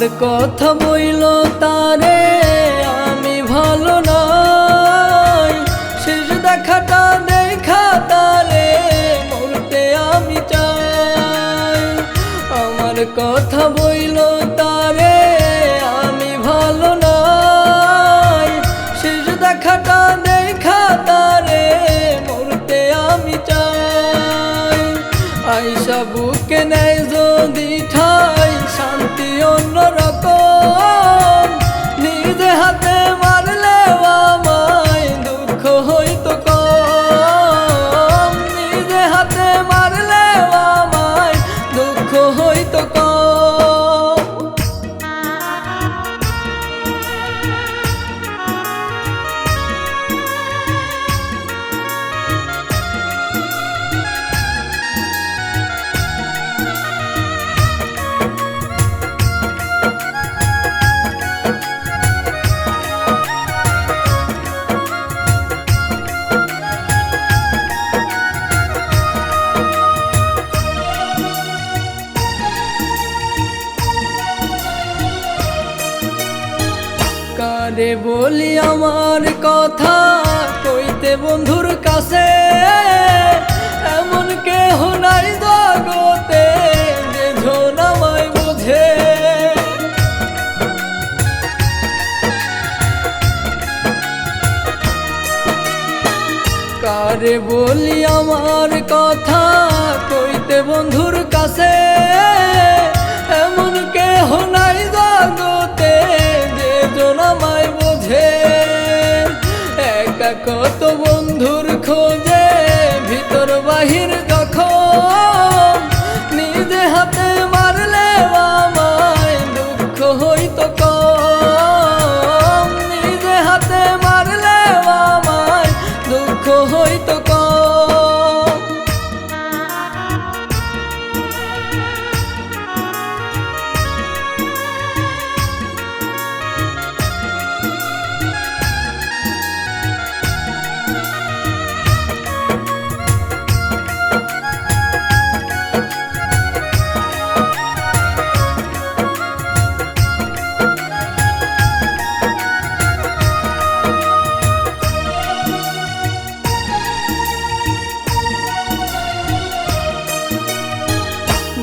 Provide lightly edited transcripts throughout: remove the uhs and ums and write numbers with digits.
কথা বইল তারে আমি ভালো নাই, শেষ দেখাটা দেখা তারে মরতে আমি চাই। আমার কথা বইল তারে আমি ভালো নাই, শেষ দেখাটা দেখা তারে মরতে আমি চাই। আইসা বুকে নেয় যদি ঠাই শান্তি অন্যরকম, নিজে হাতে মারলে আমায় দুঃখ হইতো কম, নিজে হাতে মারলে আমায় দুঃখ হইতো কম। কারে বলি আমার কথা কইতে বন্ধুর কাছে, এমন কেহ নাই জগতে যে জন আমায় বুঝে। কারে বলি আমার কথা কইতে বন্ধুর কাছে, এমন কেহ নাই জগতে যে জন আমায় বোঝে। একা কত বন্ধুর খোঁজে ভিতর বাহির যখন, নিজে হাতে মারলে আমায় দুঃখ হইতো কম, নিজে হাতে মারলে আমায় দুঃখ হইতো কম।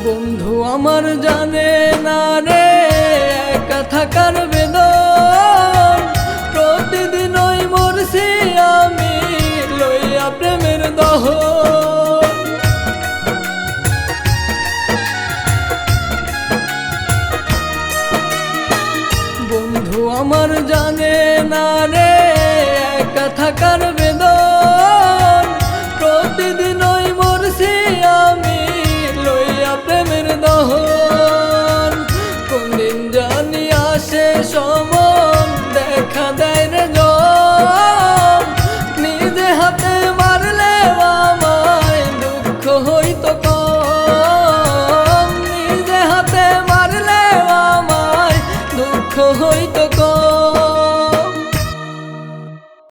বন্ধু আমার জানে না রে একা থাকার বেদন, প্রতিদিন ওই মরছি আমি লইয়া প্রেমের দহন। বন্ধু আমার জানে না রে একা থাকার বেদন, প্রতিদিন ওই মরছি আমি লইয়া প্রেমের দহন। কোনদিন জানি আসে সমন দেখা দেয় রে জন, নিজে হাতে মারলে আমায় দুঃখ হইতো কম, নিজে হাতে মারলে আমায় দুঃখ হইতো